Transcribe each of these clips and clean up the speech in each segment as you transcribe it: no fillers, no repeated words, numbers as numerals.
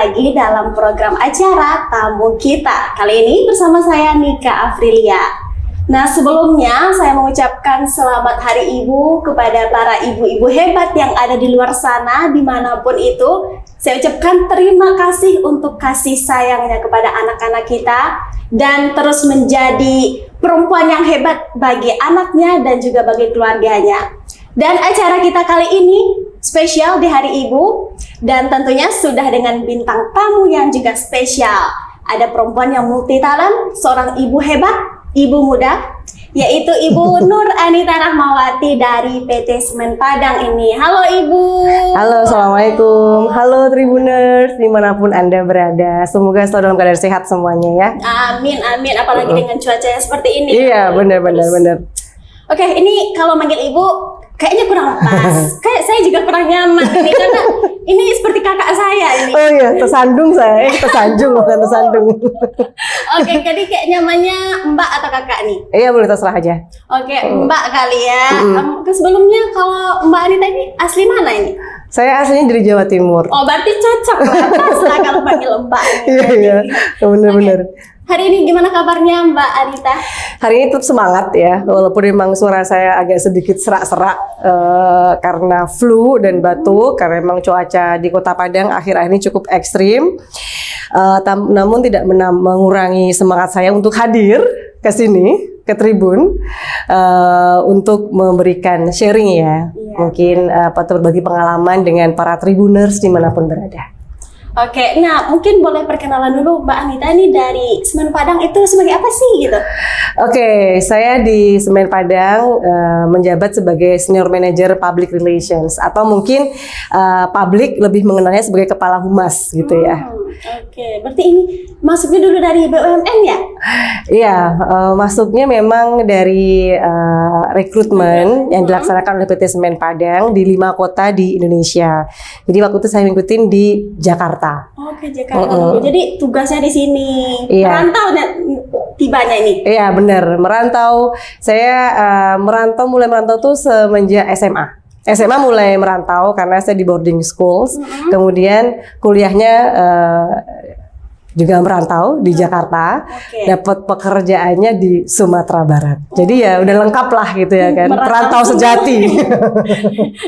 lagi dalam program acara Tamu Kita. Kali ini bersama saya Nika Afrilia. Nah, sebelumnya saya mengucapkan selamat Hari Ibu kepada para ibu-ibu hebat yang ada di luar sana, dimanapun itu. Saya ucapkan terima kasih untuk kasih sayangnya kepada anak-anak kita dan terus menjadi perempuan yang hebat bagi anaknya dan juga bagi keluarganya. Dan acara kita kali ini spesial di Hari Ibu dan tentunya sudah dengan bintang tamu yang juga spesial. Ada perempuan yang multi talent, seorang ibu hebat, ibu muda, yaitu Ibu Nur Anita Rahmawati dari PT Semen Padang ini. Halo Ibu. Halo, Assalamualaikum. Halo Tribuners, dimanapun Anda berada. Semoga selalu dalam keadaan sehat semuanya ya. Amin, amin. Apalagi dengan cuaca yang seperti ini. Iya, benar. Oke, ini kalau manggil Ibu kayaknya kurang pas. Kayak saya juga kurang nyaman ini karena ini seperti kakak saya ini. Oh iya, tersandung saya. Tersanjung bukan tersandung. Oke, jadi kayak nyamannya Mbak atau kakak nih? Iya, boleh terserah aja. Oke, Mbak kali ya. Sebelumnya kalau Mbak Anita ini asli mana ini? Saya aslinya dari Jawa Timur. Oh, berarti cocok lah. Pas lah kalau panggil Mbak ini. Iya, benar-benar. Hari ini gimana kabarnya Mbak Anita? Hari ini tetap semangat ya, walaupun memang suara saya agak sedikit serak-serak karena flu dan batuk, karena memang cuaca di Kota Padang akhir-akhir ini cukup ekstrim. Namun tidak mengurangi semangat saya untuk hadir ke sini, ke Tribun, untuk memberikan sharing ya. Mungkin berbagi pengalaman dengan para Tribuners dimanapun berada. Oke, nah mungkin boleh perkenalan dulu Mbak Anita ini dari Semen Padang itu sebagai apa sih gitu? Oke, saya di Semen Padang menjabat sebagai Senior Manager Public Relations atau mungkin publik lebih mengenalnya sebagai Kepala Humas gitu ya. Oke, berarti ini masuknya dulu dari BUMN ya? Iya, masuknya memang dari rekrutmen yang dilaksanakan oleh PT Semen Padang di 5 kota di Indonesia. Jadi waktu itu saya ngikutin di Jakarta. Oke, Jakarta. Jadi tugasnya di sini. Iya. Merantau tibanya ini. Iya, benar. Merantau. Saya mulai merantau tuh semenjak SMA. SMA mulai merantau karena saya di boarding schools. Kemudian kuliahnya juga merantau di Jakarta. Dapat pekerjaannya di Sumatera Barat. Jadi ya udah lengkap lah gitu ya kan. Perantau sejati.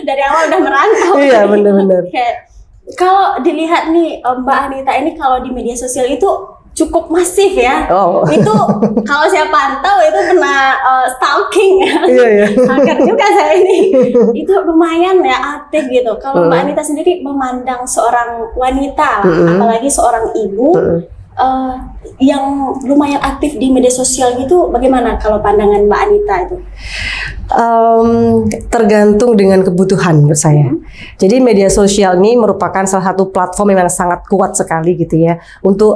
Dari awal udah merantau. Iya, benar-benar. Kalau dilihat nih Mbak Anita ini kalau di media sosial itu cukup masif ya. Itu kalau saya pantau itu pernah stalking ya. Iya. Hacker juga saya ini. Itu lumayan ya aktif gitu. Kalau Mbak Anita sendiri memandang seorang wanita, apalagi seorang ibu yang lumayan aktif di media sosial gitu, bagaimana kalau pandangan Mbak Anita itu? Tergantung dengan kebutuhan menurut saya. Jadi media sosial ini merupakan salah satu platform yang sangat kuat sekali gitu ya untuk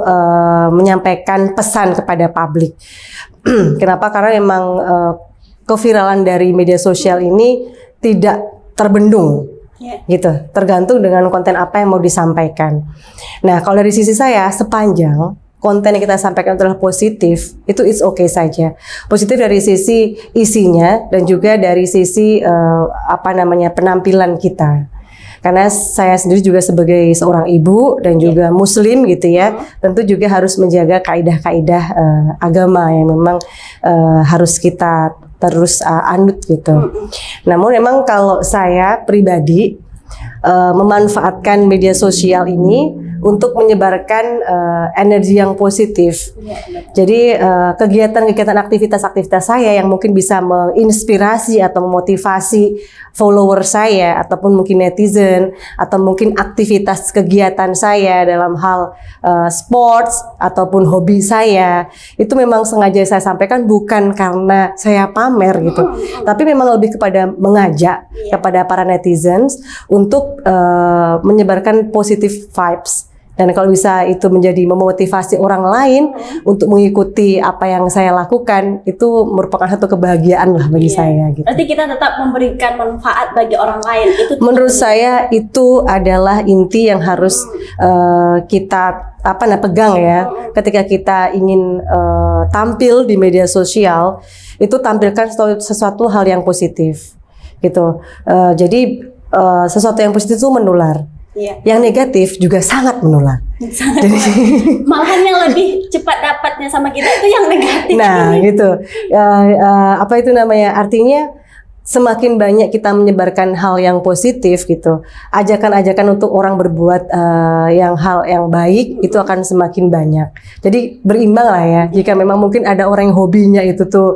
menyampaikan pesan kepada publik. Kenapa? Karena memang keviralan dari media sosial ini tidak terbendung. Gitu, tergantung dengan konten apa yang mau disampaikan. Nah, kalau dari sisi saya, sepanjang konten yang kita sampaikan adalah positif, itu it's okay saja. Positif dari sisi isinya dan juga dari sisi penampilan kita. Karena saya sendiri juga sebagai seorang ibu dan juga muslim gitu ya, tentu juga harus menjaga kaidah-kaidah agama yang memang harus kita terus anut gitu. Namun memang kalau saya pribadi memanfaatkan media sosial ini untuk menyebarkan energi yang positif. Jadi kegiatan-kegiatan aktivitas saya yang mungkin bisa menginspirasi atau memotivasi follower saya ataupun mungkin netizen atau mungkin aktivitas kegiatan saya dalam hal sports ataupun hobi saya, itu memang sengaja saya sampaikan bukan karena saya pamer gitu, tapi memang lebih kepada mengajak kepada para netizens untuk menyebarkan positive vibes. Dan kalau bisa itu menjadi memotivasi orang lain untuk mengikuti apa yang saya lakukan, itu merupakan satu kebahagiaan lah bagi saya. Gitu. Berarti kita tetap memberikan manfaat bagi orang lain. Itu menurut saya itu adalah inti yang harus kita pegang ya. Ketika kita ingin tampil di media sosial, itu tampilkan sesuatu hal yang positif, gitu. Jadi sesuatu yang positif itu menular. Iya. Yang negatif juga sangat menular. Jadi, malahan yang lebih cepat dapatnya sama kita itu yang negatif. nah, gitu. Apa itu namanya? Artinya semakin banyak kita menyebarkan hal yang positif gitu, ajakan-ajakan untuk orang berbuat hal yang baik itu akan semakin banyak. Jadi berimbang lah ya. Jika memang mungkin ada orang yang hobinya itu tuh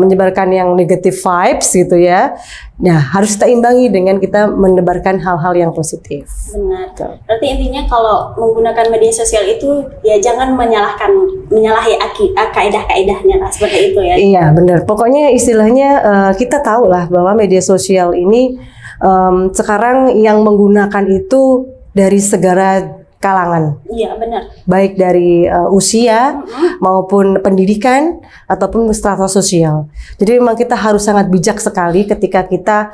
menyebarkan yang negative vibes gitu ya. Nah, harus kita imbangi dengan kita menebarkan hal-hal yang positif. Benar. Berarti intinya kalau menggunakan media sosial itu ya jangan menyalahi kaidah-kaidahnya lah, seperti itu ya. Iya, benar. Pokoknya istilahnya kita tahu lah bahwa media sosial ini sekarang yang menggunakan itu dari segala kalangan. Iya, benar. Baik dari usia maupun pendidikan ataupun strata sosial. Jadi memang kita harus sangat bijak sekali ketika kita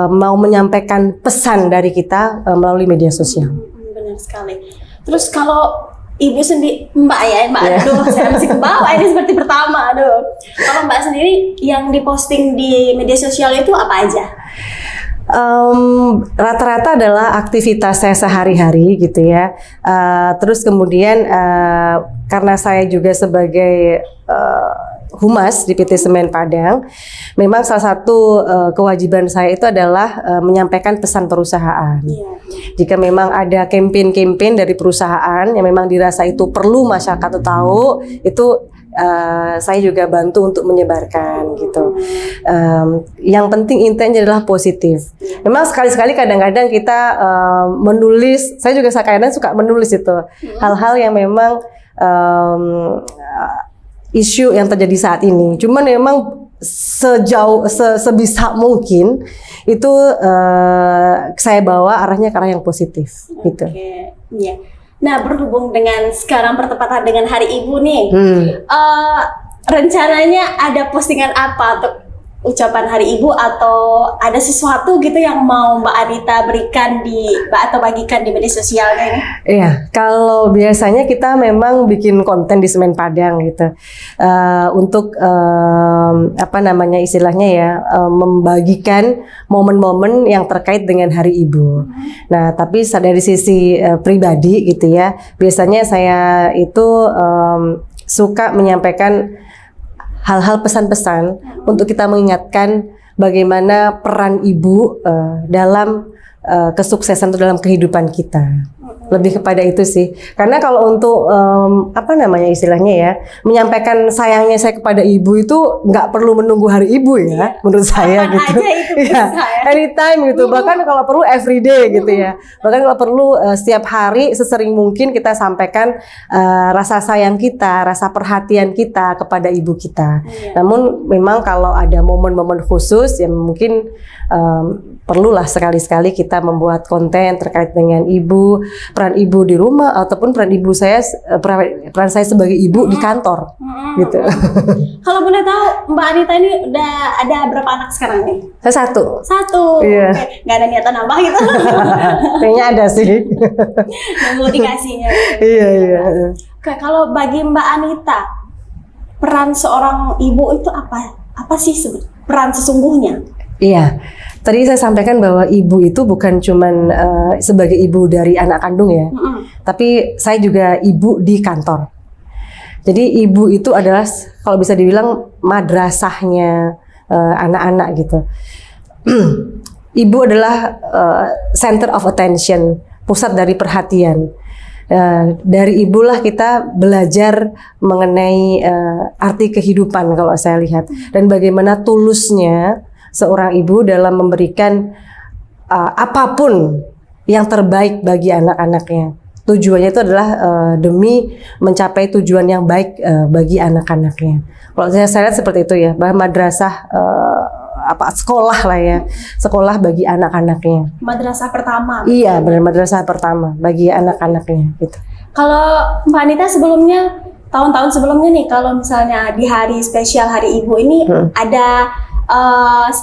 mau menyampaikan pesan dari kita melalui media sosial. Benar sekali. Terus kalau Ibu sendiri, Mbak, aduh, saya masih ke bawah ini seperti pertama, aduh. Kalau Mbak sendiri yang diposting di media sosial itu apa aja? Rata-rata adalah aktivitas saya sehari-hari gitu ya. Terus kemudian karena saya juga sebagai humas di PT Semen Padang, memang salah satu kewajiban saya itu adalah menyampaikan pesan perusahaan. Jika memang ada campaign-campaign dari perusahaan yang memang dirasa itu perlu masyarakat tahu, itu saya juga bantu untuk menyebarkan gitu. Yang penting intinya adalah positif. Memang sekali-sekali kadang-kadang kita menulis, saya juga kadang suka menulis itu hal-hal yang memang isu yang terjadi saat ini. Cuman memang sebisa mungkin itu saya bawa arahnya ke arah yang positif gitu. Iya. Nah, berhubung dengan sekarang bertepatan dengan Hari Ibu nih, rencananya ada postingan apa untuk ucapan Hari Ibu, atau ada sesuatu gitu yang mau Mbak Anita berikan atau bagikan di media sosialnya ini? Iya, kalau biasanya kita memang bikin konten di Semen Padang gitu, untuk apa namanya istilahnya ya, membagikan momen-momen yang terkait dengan Hari Ibu. Nah, tapi dari sisi pribadi gitu ya, biasanya saya itu suka menyampaikan hal-hal pesan-pesan untuk kita mengingatkan bagaimana peran ibu dalam kesuksesan dalam kehidupan kita. Lebih kepada itu sih. Karena kalau untuk apa namanya istilahnya ya, menyampaikan sayangnya saya kepada ibu itu nggak perlu menunggu Hari Ibu ya, menurut saya gitu. Ya, anytime gitu. Bahkan kalau perlu everyday gitu ya. Bahkan kalau perlu setiap hari sesering mungkin kita sampaikan rasa sayang kita, rasa perhatian kita kepada ibu kita. Namun memang kalau ada momen-momen khusus yang mungkin perlulah sekali-sekali kita membuat konten terkait dengan ibu, peran ibu di rumah ataupun peran ibu saya, peran saya sebagai ibu di kantor, gitu. Kalau boleh tahu, Mbak Anita ini udah ada berapa anak sekarang nih? Saya satu. Iya. Oke. Nggak ada niatan nambah gitu? Kayaknya ada sih. Nunggu dikasihnya. Iya. Oke, kalau bagi Mbak Anita, peran seorang ibu itu apa? Apa sih peran sesungguhnya? Iya. Tadi saya sampaikan bahwa ibu itu bukan cuman sebagai ibu dari anak kandung ya, tapi saya juga ibu di kantor. Jadi ibu itu adalah kalau bisa dibilang madrasahnya anak-anak gitu. Ibu adalah center of attention, pusat dari perhatian. Dari ibulah kita belajar mengenai arti kehidupan kalau saya lihat, dan bagaimana tulusnya seorang ibu dalam memberikan apapun yang terbaik bagi anak-anaknya. Tujuannya itu adalah demi mencapai tujuan yang baik bagi anak-anaknya. Kalau saya lihat seperti itu ya, bahwa madrasah sekolah lah ya, sekolah bagi anak-anaknya. Madrasah pertama. Iya, benar, madrasah pertama bagi anak-anaknya gitu. Kalau Mbak Anita sebelumnya, tahun-tahun sebelumnya nih, kalau misalnya di hari spesial Hari Ibu ini ada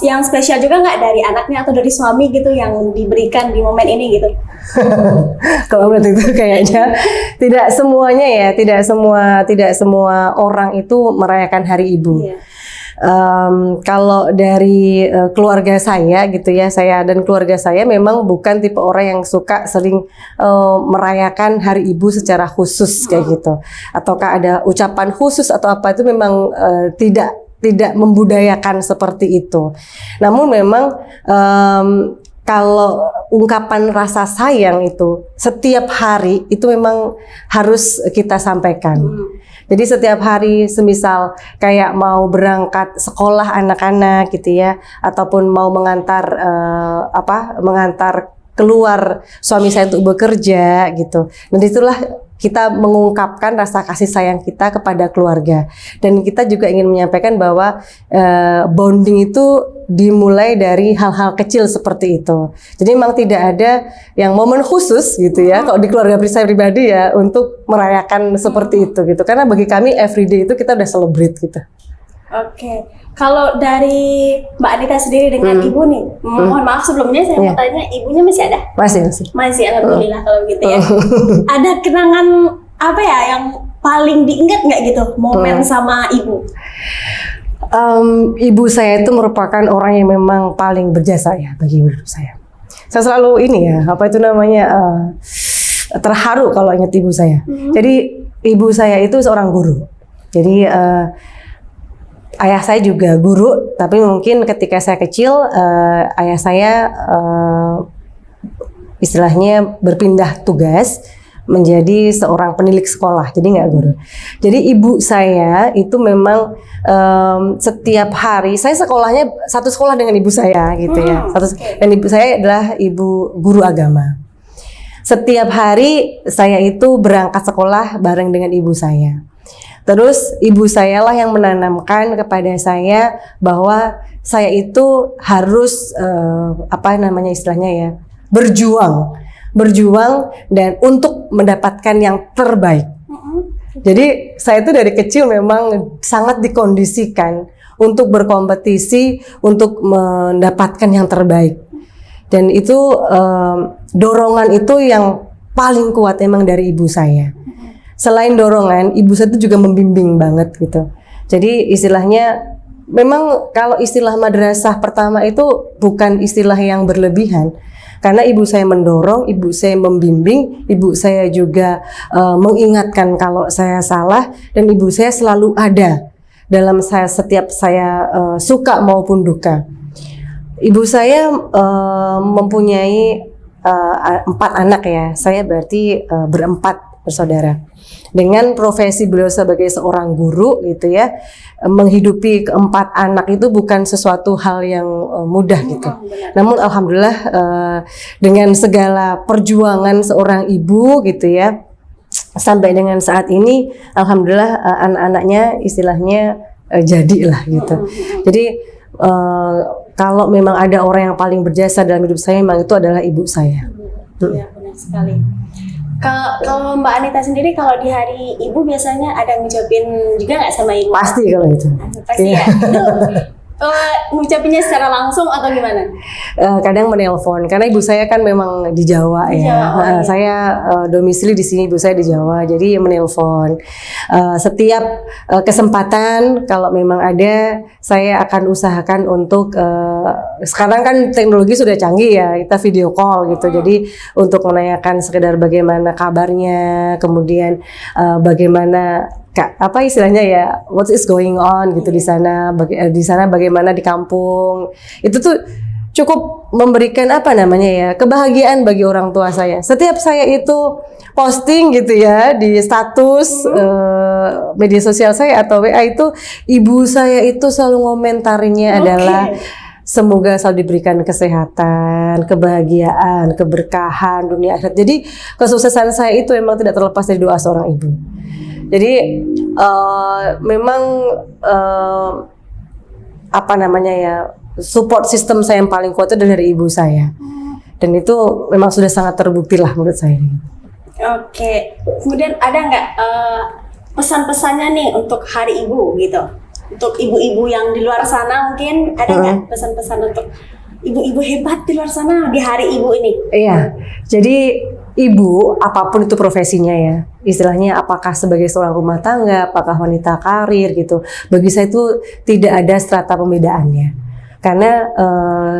yang spesial juga nggak dari anaknya atau dari suami gitu yang diberikan di momen ini gitu? Kalau menurut itu kayaknya tidak semuanya ya, tidak semua orang itu merayakan Hari Ibu. Kalau dari keluarga saya gitu ya, saya dan keluarga saya memang bukan tipe orang yang suka sering merayakan Hari Ibu secara khusus kayak gitu. Ataukah ada ucapan khusus atau apa, itu memang tidak membudayakan seperti itu. Namun memang kalau ungkapan rasa sayang itu setiap hari itu memang harus kita sampaikan. Jadi setiap hari, semisal kayak mau berangkat sekolah anak-anak gitu ya, ataupun mau mengantar mengantar keluar suami saya untuk bekerja gitu. Dan itulah kita mengungkapkan rasa kasih sayang kita kepada keluarga. Dan kita juga ingin menyampaikan bahwa bonding itu dimulai dari hal-hal kecil seperti itu. Jadi memang tidak ada yang momen khusus gitu ya, kalau di keluarga saya pribadi ya, untuk merayakan seperti itu gitu. Karena bagi kami everyday itu kita udah celebrate gitu. Oke, kalau dari Mbak Anita sendiri dengan Ibu nih, mohon maaf sebelumnya saya mau tanya, Ibunya masih ada? Masih, alhamdulillah kalau gitu ya. Ada kenangan apa ya yang paling diingat nggak gitu momen sama Ibu? Ibu saya itu merupakan orang yang memang paling berjasa ya bagi ibu saya. Saya selalu terharu kalau ingat ibu saya. Jadi ibu saya itu seorang guru. Jadi ayah saya juga guru, tapi mungkin ketika saya kecil ayah saya istilahnya berpindah tugas menjadi seorang penilik sekolah, jadi nggak guru. Jadi ibu saya itu memang setiap hari, saya sekolahnya satu sekolah dengan ibu saya gitu ya. Dan ibu saya adalah ibu guru agama. Setiap hari saya itu berangkat sekolah bareng dengan ibu saya. Terus ibu saya lah yang menanamkan kepada saya bahwa saya itu harus berjuang dan untuk mendapatkan yang terbaik. Jadi saya itu dari kecil memang sangat dikondisikan untuk berkompetisi, untuk mendapatkan yang terbaik. Dan itu dorongan itu yang paling kuat emang dari ibu saya. Selain dorongan, ibu saya itu juga membimbing banget gitu. Jadi istilahnya memang kalau istilah madrasah pertama itu bukan istilah yang berlebihan. Karena ibu saya mendorong, ibu saya membimbing, ibu saya juga mengingatkan kalau saya salah, dan ibu saya selalu ada dalam setiap saya suka maupun duka. Ibu saya mempunyai 4 anak ya, saya berarti berempat bersaudara. Dengan profesi beliau sebagai seorang guru gitu ya, menghidupi keempat anak itu bukan sesuatu hal yang mudah gitu. Namun alhamdulillah dengan segala perjuangan seorang ibu gitu ya, sampai dengan saat ini alhamdulillah anak-anaknya istilahnya jadilah gitu. Jadi kalau memang ada orang yang paling berjasa dalam hidup saya, memang itu adalah ibu saya. Ya, benar sekali. Kalau Mbak Anita sendiri, kalau di hari Ibu biasanya ada ngucapin juga nggak sama Ibu? Pasti kalau itu. Pasti ya. Itu ngucapinnya secara langsung atau gimana? Kadang menelpon, karena ibu saya kan memang di Jawa ya. Saya domisili di sini, ibu saya di Jawa, jadi menelpon. Setiap kesempatan kalau memang ada, saya akan usahakan untuk sekarang kan teknologi sudah canggih ya, kita video call gitu. Jadi untuk menanyakan sekedar bagaimana kabarnya, kemudian bagaimana apa istilahnya ya, what is going on gitu di sana, bagaimana di kampung. Itu tuh cukup memberikan kebahagiaan bagi orang tua saya. Setiap saya itu posting gitu ya di status media sosial saya atau WA itu, ibu saya itu selalu ngomentarinya adalah semoga selalu diberikan kesehatan, kebahagiaan, keberkahan dunia akhirat. Jadi kesuksesan saya itu memang tidak terlepas dari doa seorang ibu. Jadi memang support system saya yang paling kuat itu dari ibu saya, dan itu memang sudah sangat terbukti lah menurut saya. Oke, kemudian ada nggak pesan-pesannya nih untuk Hari Ibu gitu, untuk ibu-ibu yang di luar sana, mungkin ada nggak pesan-pesan untuk ibu-ibu hebat di luar sana di Hari Ibu ini? Iya, jadi ibu, apapun itu profesinya ya, istilahnya apakah sebagai seorang rumah tangga, apakah wanita karir gitu, bagi saya itu tidak ada strata pembedaannya. Karena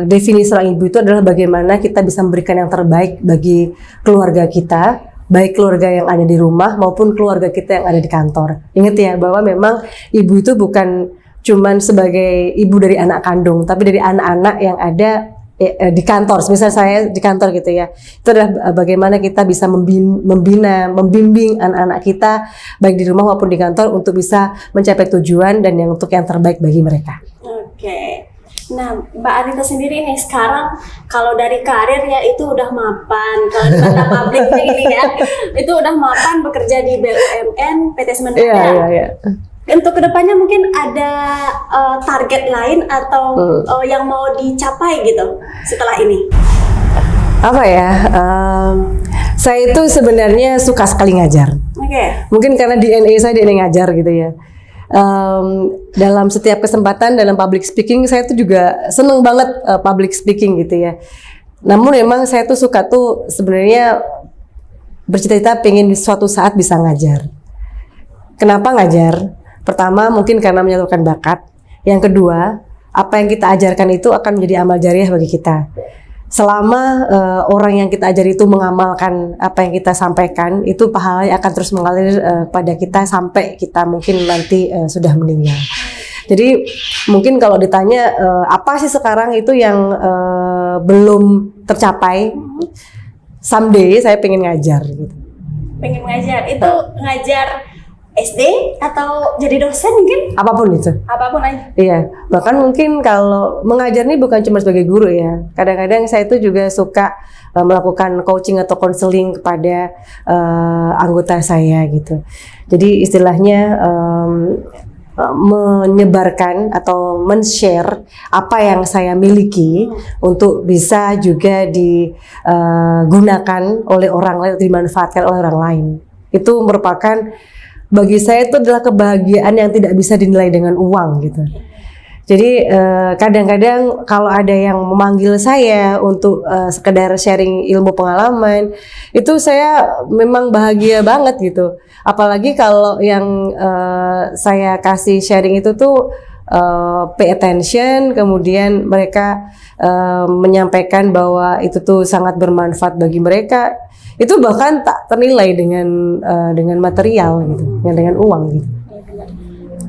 definisi seorang ibu itu adalah bagaimana kita bisa memberikan yang terbaik bagi keluarga kita, baik keluarga yang ada di rumah maupun keluarga kita yang ada di kantor. Ingat ya bahwa memang ibu itu bukan cuman sebagai ibu dari anak kandung, tapi dari anak-anak yang ada di kantor. Misal saya di kantor gitu ya, itu adalah bagaimana kita bisa membina, membimbing anak-anak kita baik di rumah maupun di kantor untuk bisa mencapai tujuan dan yang untuk yang terbaik bagi mereka. Oke. Nah, Mbak Anita sendiri nih sekarang kalau dari karir ya itu udah mapan, kalau di mata publik ini ya itu udah mapan bekerja di BUMN PT Semen Padang. Iya. Untuk kedepannya mungkin ada target lain atau yang mau dicapai gitu setelah ini? Apa ya? Saya itu sebenarnya suka sekali ngajar. Oke. Mungkin karena DNA saya DNA ngajar gitu ya. Dalam setiap kesempatan dalam public speaking saya tuh juga seneng banget public speaking gitu ya. Namun memang saya tuh suka tuh sebenarnya bercita-cita pengen suatu saat bisa ngajar. Kenapa ngajar? Pertama mungkin karena menyalurkan bakat. Yang kedua, apa yang kita ajarkan itu akan menjadi amal jariah bagi kita. Selama orang yang kita ajari itu mengamalkan apa yang kita sampaikan, itu pahalanya akan terus mengalir pada kita sampai kita mungkin nanti sudah meninggal. Jadi mungkin kalau ditanya apa sih sekarang itu yang belum tercapai, someday saya pengen ngajar gitu. Pengen ngajar, itu ngajar SD atau jadi dosen mungkin? Apapun itu. Apapun aja. Iya, bahkan mungkin kalau mengajar ini bukan cuma sebagai guru ya. Kadang-kadang saya itu juga suka melakukan coaching atau counseling kepada anggota saya gitu. Jadi istilahnya menyebarkan atau men-share apa yang saya miliki untuk bisa juga digunakan oleh orang lain, dimanfaatkan oleh orang lain. Itu merupakan bagi saya itu adalah kebahagiaan yang tidak bisa dinilai dengan uang gitu. Jadi kadang-kadang kalau ada yang memanggil saya untuk sekedar sharing ilmu pengalaman, itu saya memang bahagia banget gitu. Apalagi kalau yang saya kasih sharing itu tuh pay attention, kemudian mereka menyampaikan bahwa itu tuh sangat bermanfaat bagi mereka. Itu bahkan tak ternilai dengan material gitu, dengan uang gitu.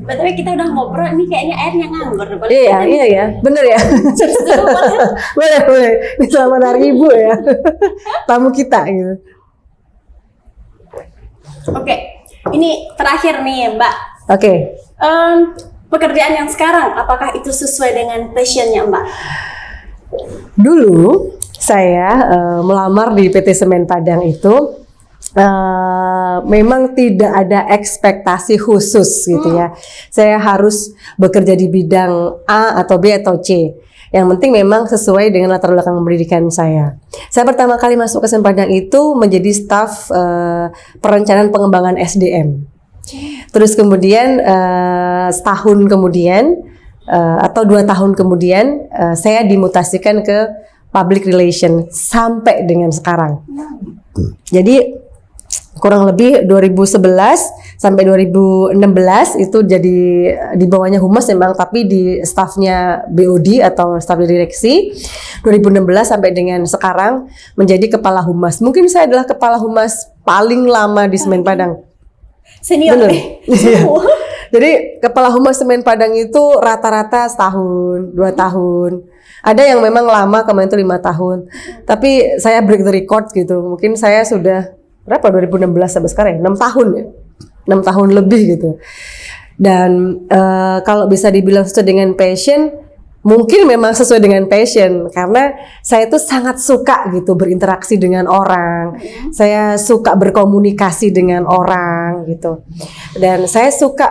Betul, kita udah ngobrol, ini kayaknya airnya nganggur. Iya, bener ya. boleh. Ini selamat hari ibu ya, tamu kita gitu. Oke, ini terakhir nih Mbak. Oke. Pekerjaan yang sekarang, apakah itu sesuai dengan passionnya Mbak? Dulu saya melamar di PT Semen Padang itu memang tidak ada ekspektasi khusus gitu ya. Saya harus bekerja di bidang A atau B atau C. Yang penting memang sesuai dengan latar belakang pendidikan saya. Saya pertama kali masuk ke Semen Padang itu menjadi staf perencanaan pengembangan SDM. Terus kemudian setahun kemudian atau 2 tahun kemudian saya dimutasikan ke public relation sampai dengan sekarang. Jadi kurang lebih 2011 sampai 2016 itu jadi di bawahnya humas memang, tapi di stafnya BOD atau staf direksi. 2016 sampai dengan sekarang menjadi kepala humas. Mungkin saya adalah kepala humas paling lama di Semen Padang. Senior nih. Jadi kepala humas Semen Padang itu rata-rata setahun, 2 tahun. Ada yang memang lama, kemarin itu 5 tahun. Tapi saya break the record gitu. Mungkin saya sudah berapa 2016 sampai sekarang ya? 6 tahun ya. 6 tahun lebih gitu. Dan kalau bisa dibilang sesuai dengan passion, mungkin memang sesuai dengan passion karena saya tuh sangat suka gitu berinteraksi dengan orang. Saya suka berkomunikasi dengan orang gitu. Dan saya suka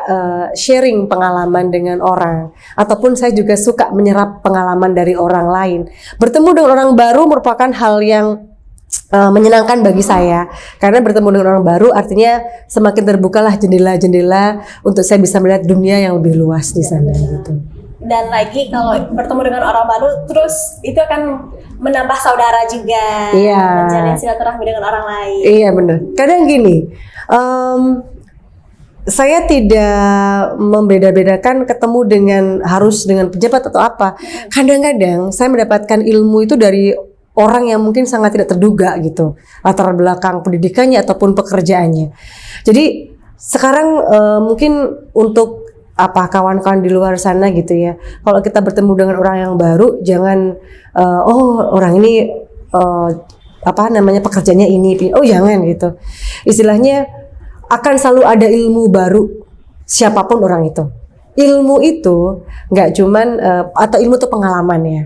sharing pengalaman dengan orang, ataupun saya juga suka menyerap pengalaman dari orang lain. Bertemu dengan orang baru merupakan hal yang menyenangkan bagi saya, karena bertemu dengan orang baru artinya semakin terbukalah jendela-jendela untuk saya bisa melihat dunia yang lebih luas di sana gitu. Dan lagi kalau bertemu dengan orang baru, terus itu akan menambah saudara juga, Iya. menjalin silaturahmi dengan orang lain. Iya bener. Kadang gini, saya tidak membeda-bedakan ketemu harus dengan pejabat atau apa. Kadang-kadang saya mendapatkan ilmu itu dari orang yang mungkin sangat tidak terduga gitu, latar belakang pendidikannya ataupun pekerjaannya. Jadi sekarang mungkin untuk kawan-kawan di luar sana gitu ya, kalau kita bertemu dengan orang yang baru, jangan orang ini pekerjaannya ini, jangan gitu. Istilahnya akan selalu ada ilmu baru siapapun orang itu. Ilmu itu nggak cuman atau ilmu itu pengalaman ya,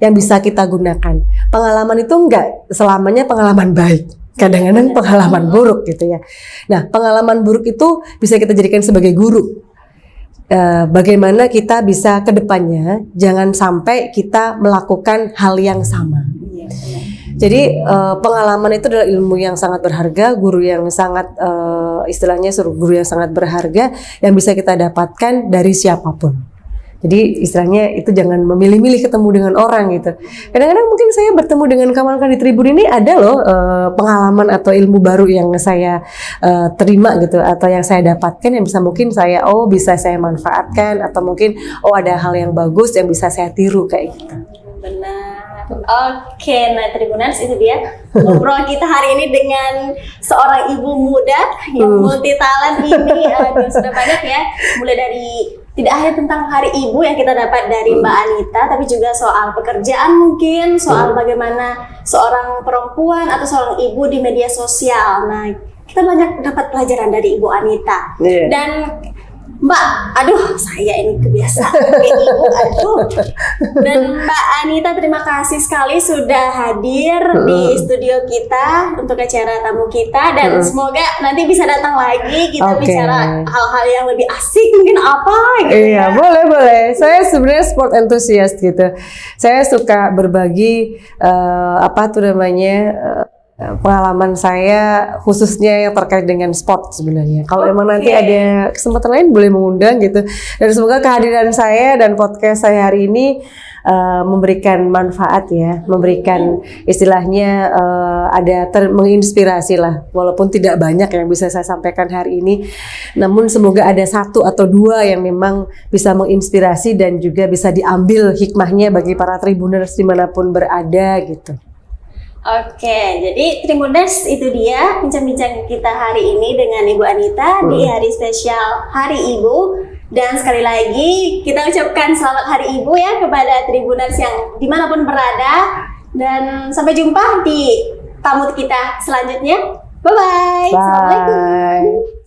yang bisa kita gunakan. Pengalaman itu nggak selamanya pengalaman baik. Kadang-kadang pengalaman buruk gitu ya. Nah, pengalaman buruk itu bisa kita jadikan sebagai guru. Bagaimana kita bisa ke depannya jangan sampai kita melakukan hal yang sama. Jadi pengalaman itu adalah ilmu yang sangat berharga, guru yang sangat guru yang sangat berharga yang bisa kita dapatkan dari siapapun. Jadi istilahnya itu jangan memilih-milih ketemu dengan orang gitu. Kadang-kadang mungkin saya bertemu dengan kawan-kawan di Tribun ini ada loh pengalaman atau ilmu baru yang saya terima gitu, atau yang saya dapatkan yang bisa mungkin bisa saya manfaatkan, atau mungkin ada hal yang bagus yang bisa saya tiru kayak gitu. Benar. Oke, nah Tribuners, itu dia ngobrol kita hari ini dengan seorang ibu muda yang multi talent ini. Sudah banyak ya, mulai dari tidak hanya tentang Hari Ibu yang kita dapat dari Mbak Anita, tapi juga soal pekerjaan mungkin, soal bagaimana seorang perempuan atau seorang ibu di media sosial. Nah, kita banyak dapat pelajaran dari Ibu Anita. Dan Mbak, saya ini kebiasaan ibu, Dan Mbak Anita, terima kasih sekali sudah hadir di studio kita untuk acara tamu kita, dan semoga nanti bisa datang lagi kita bicara hal-hal yang lebih asik, mungkin apa gitu. Iya, boleh. Saya sebenarnya sport enthusiast gitu. Saya suka berbagi pengalaman saya khususnya yang terkait dengan sport sebenarnya. Kalau emang nanti ada kesempatan lain boleh mengundang gitu. Dan semoga kehadiran saya dan podcast saya hari ini memberikan manfaat ya, memberikan istilahnya menginspirasi lah. Walaupun tidak banyak yang bisa saya sampaikan hari ini, namun semoga ada 1 atau 2 yang memang bisa menginspirasi dan juga bisa diambil hikmahnya bagi para Tribuners dimanapun berada gitu. Oke, jadi Tribuners, itu dia bincang-bincang kita hari ini dengan Ibu Anita di hari spesial Hari Ibu. Dan sekali lagi kita ucapkan selamat Hari Ibu ya kepada Tribuners yang dimanapun berada. Dan sampai jumpa di tamu kita selanjutnya. Bye-bye. Assalamualaikum.